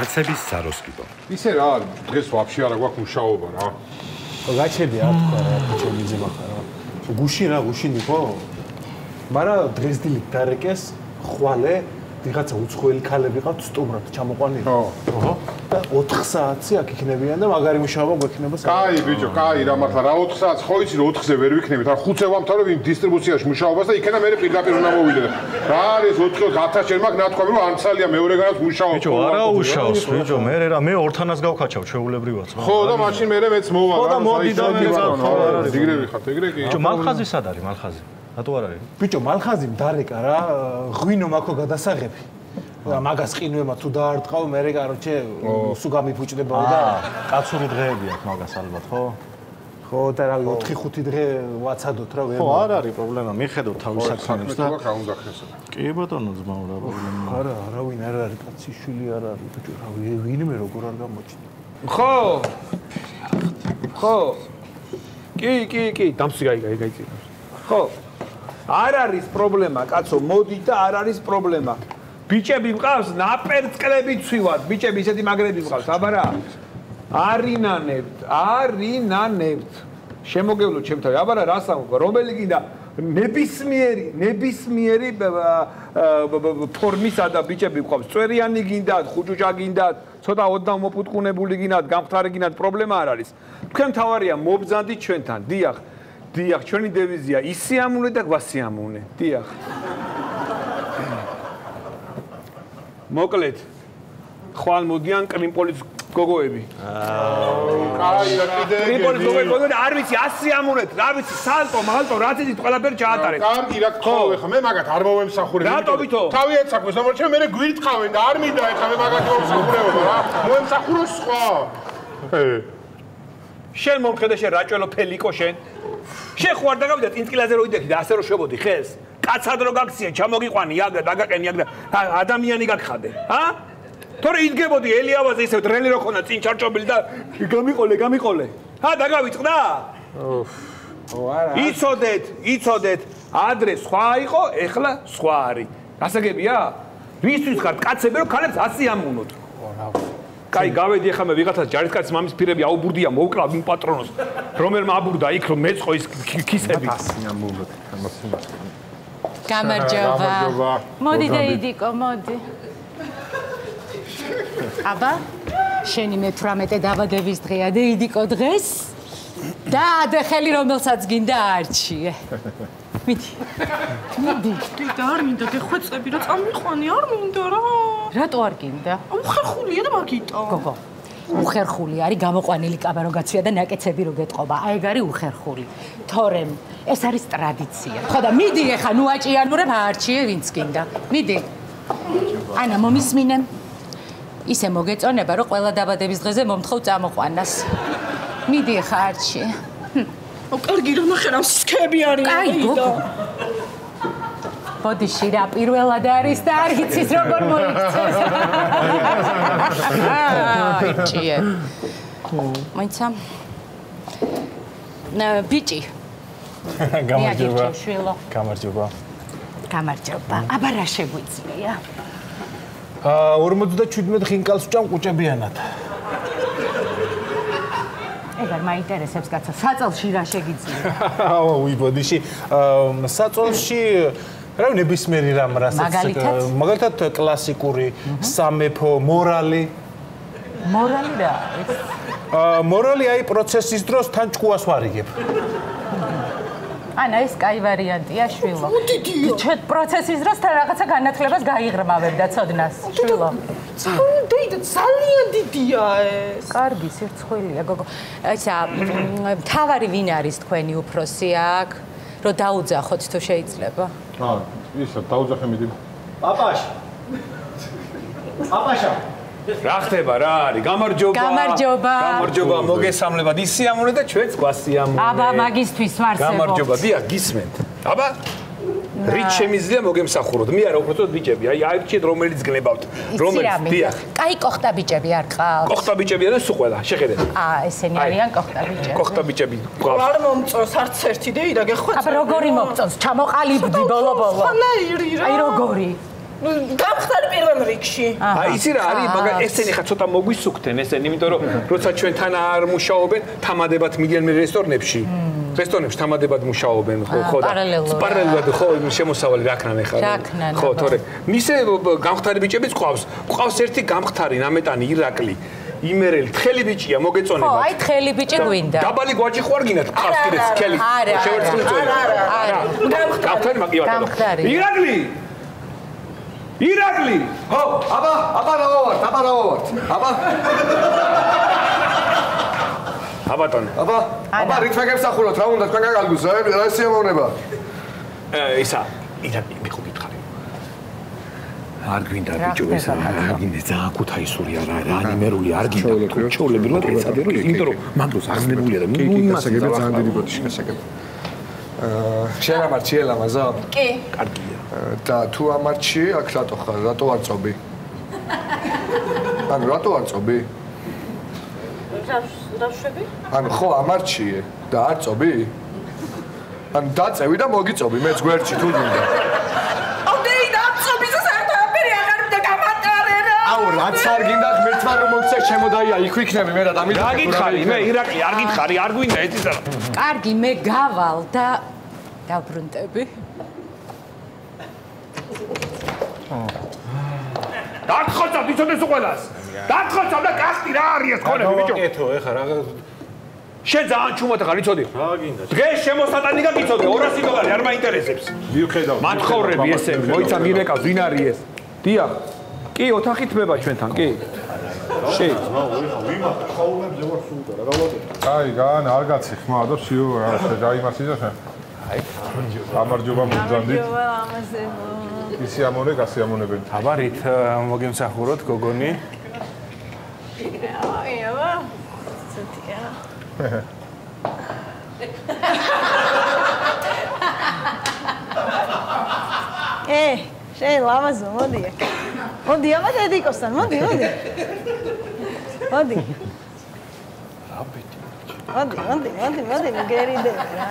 კაცების საროსკიდო. ისე რა, დღეს ვაფშე არა გვაქვს მუშაობა რა. გაჩები არ თქვა რა, ბიჭები ძმახა რა. გუში რა, გუში ნიკო. მაგრამ დღეს დილით დარეკეს ხვალე ვიღაცა უცხოელი ქალები ყავთ სტუმრად ჩამოყვანილი. ხო. 4 საათი აქ იქნებიან და მაგარი მუშაობა გვექნება. კაი ბიჭო, კაი რა მართლა რა 4 საათს ხო იცი რომ 4-ზე ვერ ვიქნებით. რა 5-ზე ვამთავრებ იმ დისტრიბუციაში მუშაობას და იქნება მე პირდაპირ უნდა მოვიდე. რა არის 4-1000 ჯერ მაგ ნათქვამი რომ ანცალია მეორეგანაც მუშაობს. ბიჭო, არა უშავს, ბიჭო, მე რა მე ორთანას გავქაჩავ ჩვეულებრივად. ხო და მაშინ მე მეც მოვა. ხო და მოდიდა მეცად ხო არ არის. იგრები ხართ, ეგრე კი. ბიჭო, მალხაზი სად არის, მალხაზი? რატო არ არის? ბიჭო, მალხაზი მდარეკა რა, ღვინო მაქო გადასაღები. მაგას ყინვემა თუ დაარტყავ, მე კაროჩე სულ გამიფუჭდებაო და კაცური დღეები აქვს მაგას ალბათ, ხო? ხო და რა 4-5 დღე ვაცადოთ რა ვერ. ხო, არ არის პრობლემა, მიხედავ თავის საქმეებს და რა უნდა ხესო. კი ბატონო ძმაო რა პრობლემა. არა, არავინ არ არის, კაცი შვილი არ არის, ბიჭო, რა ვინმე როგორ არ გამოჩნდა. ხო. ხო. კი, დამსი გაიწი. ხო. არ არის პრობლემა, კაცო, მოდი და არ არის პრობლემა. ბიჭები მყავს, ნაპერწკლები ცვივად, ბიჭები ისეთი მაგრები მყავს, აბა რა. არინანებთ. შემოგევლოთ ჩემთან, აბა რა სამყარო, რომელი გინდა ნებისმიერი ფორმისა და ბიჭები მყავს, წვერიანი გინდათ, ხუჭუჭა გინდათ, ცოტა ოდნავ მოფუტკუნებული გინდათ, გამხდარი გინდათ, პრობლემა არ არის. თქვენ თავარია მობრძანდით ჩვენთან, დიახ. დიახ, ჩვენი დევიზია ისიამუნე და გვასიამუნე. დიახ. მოკლედ. ხვალ მოდიან კრიმპოლის გოგოები. კაი რა კიდე. კრიმპოლის გოგოები არ ვიცი, ასიამუნეთ, რა ვიცი, სალტო, მალტო, რა ცეცით ყველაფერი ჩაატარეთ. კარგი რა ხო, ეხა მე მაგათ არ მოვემსახურებ. რატოვითო? თავი ეცაქვეს, ამორჩა მე გვირტყავენ და არ მინდა ეხა მე მაგათ მოვემსახურებობა რა. მოვემსახურო სხვა. შენ მომხედე შენ რაჭველო ფელიკო შენ. შენ ხო არ დაგავიდა წინწკილაზე რო იდექი და ასე რო შევოდი ხეს? კაცად რო გაქცია, ჩამოგიყვანი აქ და დაგაყენი აქ და ადამიანი გაგხადე, ჰა? თორე იდგებოდი ელიავაზე ისე დრელი რო ხონა წინ ჩარჭობილი და გამიყოლე. ჰა, დაგავიწყდა? ო არა. იცოდეთ, ადრე სხვა იყო, ეხლა სხვა არის. გასაგებია? ვისთვის ხართ კაცები რომ ქალებს ასიამუნოთ? კაი, გავედი ახლა მე ვიღაცას ჯარისკაცის მამის პირები აუბურდია, მოვკლავ იმ პატრონოს, რომელმა აბურდა იქ რომ მეწყო ის ქისები. ასიამუნოთ, ამასინას. გამარჯობა. მოდი და იდიკო, მოდი. აბა, შენი მე-18 დაბადების დღეა და იდიკო დღეს. და ადეხელი რომელსაც გინდა არჩიე. მიდი. და არ მინდა გეხვეწები რა წამიყვანი, არ მინდა რა. რატო არ გინდა? უხერხულია და მაგიტო. გოგო. უხერხული არის გამოყვანილი კაბა რო გაცვია და ნაკეცები რო გეტყობა. აი ეგ არის უხერხული. თორემ ეს არის ტრადიცია. ხო და მიდი ეხა ნუ აჭიანურებ არჩიე ვინც გინდა. მიდი. ანა მომისმინე. ისე მოგეწონება რომ ყველა დაბადების დღეზე მომთხოვ წამოყვანას. მიდი ეხა არჩიე. კარგი რომ ნახე რა სქები არის. აი გოგო. ბოდიში რა პირველად არის და არ იცის როგორ მოიქცეს. არჩიე. მაინცა ბიჭი. გამარჯობა. შვილო. გამარჯობა. აბა რა შეგვიძლია? 57 ხინკალს ვჭამ ყუჭებიანად. ეგ არ მაინტერესებს კაცო, საწოლში რა შეგიძლია? უი ბოდიში, საწოლში რა ნებისმიერი რამ რასაც მაგალითად კლასიკური სამეფო მორალი. მორალი რა არის? მორალი აი პროცესის დროს თან ჭკუას ვარიგებ. ანა ეს კაი ვარიანტია შვილო. ჩვენ პროცესის დროს თან რაღაცა განათლებას გაიღრმავებ და ცოდნას შვილო. ძალიან დიდია ეს. კარგი სირცხვილია გოგო. ისა თავარი ვინ არის თქვენი უფროსი აქ? რომ დაუძახოთ თუ შეიძლება. ისა დაუძახე მიდი. პაპაშა. რა ხდება რა არის? გამარჯობა, მოგესალმებათ. ისიამუნე და ჩვენც გვასიამუნე. აბა მაგისთვის ვარსებობ. გამარჯობა, დიახ, გისმენთ. აბა რით შემიძლია მოგემსახუროთ? მე არა უბრალოდ ბიჭები, აი აირჩიეთ რომელიც გლებავთ. რომელიც დიახ. კაი კოხტა ბიჭები არ ყავთ. კოხტა ბიჭები არა სულ ყველა, შეხედეთ. ესენი არიან კოხტა ბიჭები. კოხტა ბიჭები. არ მომწონს არც ერთი და იდა გეხვეწები. აბა როგორი მომწონს? ჩამოყალიბდი ბოლო-ბოლო. ხანაირი რა. აი როგორი? გამხდარი პირველ რიგში. აი იცი რა არის, მაგრამ ესენი ხა ცოტა მოგვისუქთენ ესენი, იმიტომ რომ როცა ჩვენთან არ მუშაობენ, თამადებად მიდიან მე რესტორნებში. რესტორნებში თამადებად მუშაობენ, ხო და პარალელურად ხო შემოსავალი რაკნან ეხლა. ხო, თორე მისე გამხდარი ბიჭებიც ყავს ერთი გამხდარი ნამეტანი ირაკლი. იმერელი თხელი ბიჭია მოგეწონება. ხო, აი თხელი ბიჭი გვინდა. დაბალი გვაჭი ხო არ გინდათ ყავს კიდე სქელი. შევერცხლი წოი. არა. გამხდარი მაგივა. ირაკლი! ირაკლი! ხო, აბა რა ვარ? აბა. აბატონო. აბა რითმა გემსახუროთ, რა უნდა თქვენ გაგალგოს, რა სიამოვნება? ისა, ირაკლი მე ხო გითხარი. არ გვინდა ბიჭო ეს არ გინდა ძალიან ქუთაისური არა ანიმერული არ გინდა ჩოლები რომ ეცადე რომ იმიტომ რომ მაგდროს აღზნებულია და ნუ იმას ძალიან დიდი ბოდიშია საკეთე. შენ ამარჩი ელამაზა? კი. კარგია. და თუ ამარჩი აქ რატო ხარ? რატო არ წობი? ანუ რატო არ წობი? დაშვები? ანუ ხო ამარჩიე და არ წობი? ანუ დაწევი და მოგიწობი მეც გვერდში თუ გინდა. აუ რაც არ გინდა ღმერთმა რომ მოგცე შემოდაია იქ ვიქნები მე რა დამიდახე. რა გითხარი მე ირაკლი არ გითხარი არ გვინდა ეთისა რა. კარგი მე გავალ და დაბრუნდები. დაგხოცავ ვიცოდეს უყველას. დაგხოცავ და კახტი რა არის ეს ქონები ბიჭო. აკეთო ეხა რა შენ ძალიან ჩუმოთე ხარ იცოდი? რა გინდა? დღეს შემოსატანი გაგიცოდი $200 არ მაინტერესებს. მიუხედავ. მათხოვრები ესენი მოიცა მირეკავს ვინ არის ეს? დიახ. კი, ოთახი თმება ჩვენთან, კი. აი, გან არ გაცი ხმა და სიო რა დაიმასი და შენ. აი, გამარჯობა მოგძანდით. ისი ამონე, გასი ამონებენ. აბა რით მოგემსახუროთ გოგონი? აბა. ცოტია. შენ ლამაზო, მოდი აქ. მოდი, აბა დედიკოსთან, მოდი. მოდი. მოდი, მგერიდები რა.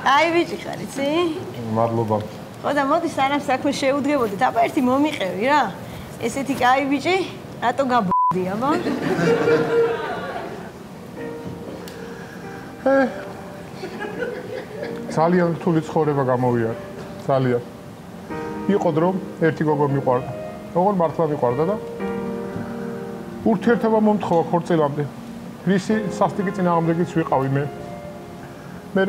აი ბიჭი ხარ, იცი? მადლობა. ხო და მოდი სანამ საქმე შეუდგებოდით, აბა ერთი მომიყევი რა. ესეთი კაი ბიჭი, რატო გაბოდი, აბა? ძალიან რთული ცხოვრება გამოვიარა. ძალიან. იყო დრო ერთი გოგო მიყვარდა. როგორ მართლა მიყვარდა და ურთიერთობა მომთხოვა ქორწილამდე. რისი სასტიკი წინააღმდეგიც ვიყავი მე. მე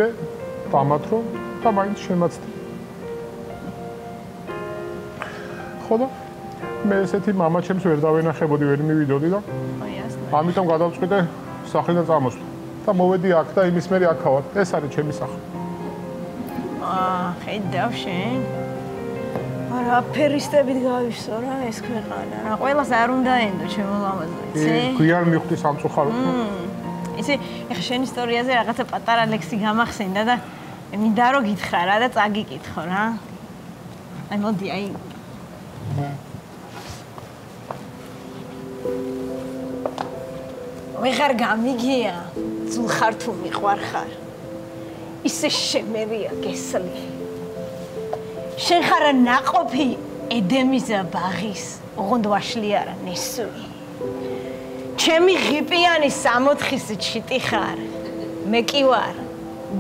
დამათრო და მაინც შემაცდი. ხო და მე ესეთი მამა ჩემს ვერ დავენახებოდი, ვერ მივიდოდი და ამიტომ გადავწყვიტე სახლიდან წამოსვლა. და მოვედი აქ და იმის მერე აქ ავარ. ეს არის ჩემი სახლი. ხედავ შენ. არა, ფერისტებით გავისო რა ეს ქვეყანა. რა ყველას არ უნდა ენდო ჩემო ლამაზო, იცი? გვიან მივხვდი სამწუხაროდ. იცი, ეხა შენ ისტორიაზე რაღაცა პატარა ლექსი გამახსენდა და მინდა რომ გითხრა რა და წაგიკითხო რა. აი მოდი, აი. ვეღარ გამიგია, ძულ ხარ თუ მიყვარ ხარ. ისე შემერია გესლი. შენ ხარ ნაყოფი ედემისა ბაღის, ოღონდ ვაშლი არა ნესვი. ჩემი ღიპიანი 64-ის ჩიტი ხარ. მე კი ვარ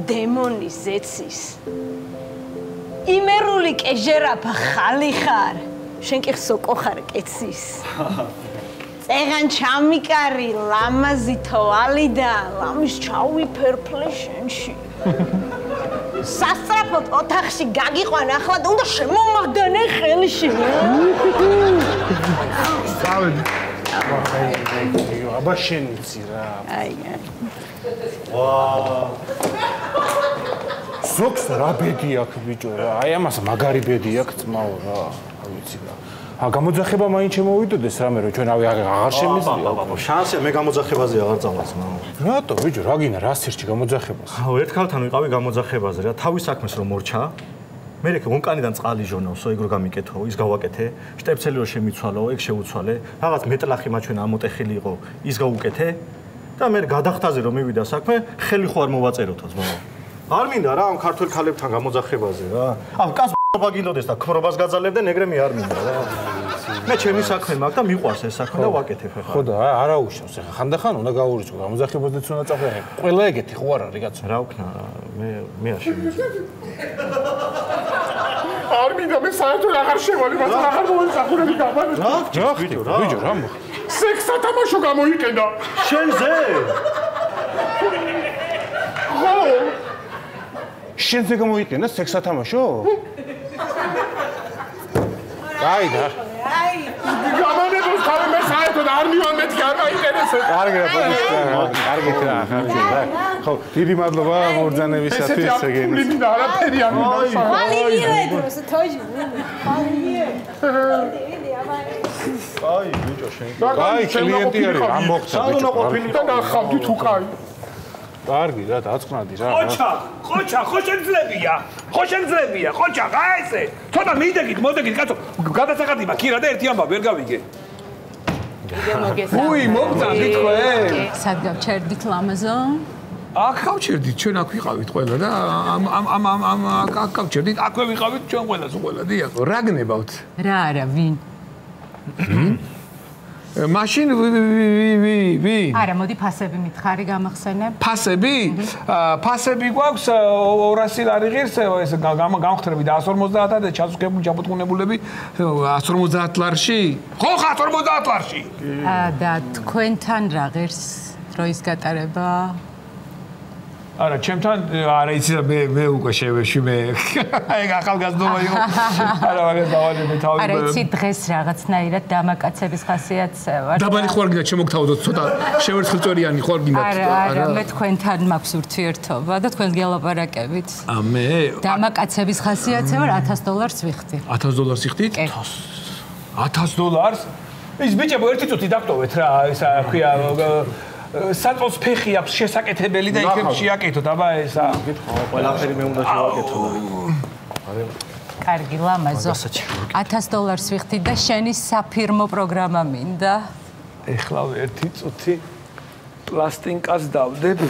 დემონი ზეცის. იმერული კეჟერაფა ხალი ხარ. შენ კი სოკო ხარ კეცის. წეგან ჩამიკარი ლამაზი თვალი და ლამის ჩავიფერფლე შენში. სასწრაფოდ ოთახში გაგიყვან ახლა და უნდა შემომაგდანე ხელში. დავედი. აბა შენ იცი რა. აი. ზოგს რა ბედი აქვს ბიჭო რა. აი ამას მაგარი ბედი აქვს ძმაო რა. ვიცი რა. გამოძახება მაინც შემოვიდოდეს რამე რომ ჩვენ აღარ შემიძლია. შანსია მე გამოძახებაზე აღარ წავალ ძმაო. რატო ბიჭო რა გინდა რა სირჩი გამოძახებას? ერთხელთან ვიყავი გამოძახებაზე რა. თავის საქმეს რომ მორჩა. მე ვონკანიდან წყალი ჟონავსო, ეგ რო გამიკეთო, ის გავაკეთე. შტეპცელი რო შემიცვალო, ეგ შეუცვალე. რაღაც მეტლახი მაჩვენა ამოტეხილი იყო, ის გავუკეთე. და მე გადახტაზე რომ მივიდა საქმე, ხელი ხო არ მოვაწეროთო ძმაო. არ მინდა რა ამ ქართველ ქალებთან გამოძახებაზე რა. ამ კაც ბობა გინდოდეს და ქმრობას გაძალებდნენ, ეგრემი არ მინდა რა. მე ჩემი საქმე მაქვს და მიყვარს ეს საქმე და ვაკეთებ ახლა. ხო და არა უშავს ახლა ხანდახან უნდა გაურიცხო გამოძახებაზეც უნდა წახვიდე. ყველა ეგეთი ხო არ არის კაცო. რა ვქნა მე არ შემიძლია. არ მინდა მე საერთოდ აღარ შევალე, მაგრამ აღარ მომსახურები გამარო. რა გჭირდა რა? ბიჭო რა მოხდა? სექს სათამაშო გამოიყენა. შენზე? ხო. შენზე გამოიყენა სექს სათამაშო? აი და გამანებოს თავი მე საერთოდ არ მივან მეთქი არ მაინტერესებს. კარგი რა ბოდიშკა. კარგით რა ხარ. ხო, დიდი მადლობა მობრძანებისათვის ეგენი. ფული მინდა არაფერი არ მინდა. Малиет, просто тоже. Малиет. აი ბიჭო შენ. აი კლიენტი არის ამ მოხდა. სად უნდა ყოფილი და ნახავდი თუ კაი. კარგი რა დაწყნადი რა. ხოჩა, ხო შეძლებია. ხო შეძლებია, ხოჩა, რა ესე? ცოტა მიდეგით, მოდეგით, კაცო. გადასახადი მაქვს, კი რა და ერთი ამბავი ვერ გავიგე. უი, მოგწადით ხოლე? სად გავჩერდით ლამაზო? აქ გავჩერდით, ჩვენ აქ ვიყავით ყველა და აქ გავჩერდით, აქვე ვიყავით ჩვენ ყველას ყველა, დიახ. რა გნებავთ? რა არა, ვინ? მაშინ ვი? არა, მოდი ფასები მითხარი გამახსენებ. ფასები? ფასები გვაქვს 200 ლარი ღირს, ეს გამხდები და 150 და ჩასუქებული ჩაბუტყუნებულები 150 ლარში. ხო, 150 ლარში. და თქვენთან რა ღირს დროის გატარება? არა, ჩემთან არა იცი და მე უკვე შევეში მე. აი ახალგაზრდობა იყო. არა, მაგას დავალებე თავი. არა, იცი დღეს რაღაცნაირად დამაკაცების ხასიათს ვარ. დაბალი ხوار გინდა შემოგთავაზოთ ცოტა შევერცხლწორიანი ხوار გინდა. არა, მე თქვენთან მაქვს ურთიერთობა და თქვენ გელაპარაკებით. მე დამაკაცების ხასიათზე ვარ $1000 ვიხდი. $1000 იხდით? $1000? ის ბიჭებო ერთი წუთი დაგტოვეთ რა, ისა ქვია საწოლს ფეხი აქვს შესაკეთებელი და იქ შეაკეთოთ, აბა ესა. ყველაფერი მე უნდა შევაკეთო. კარგი, ლამაზო. $1000 ვიხდი და შენი საფირმო პროგრამა მინდა. ეხლა ერთი წუთი პლასტინკას დავდებ.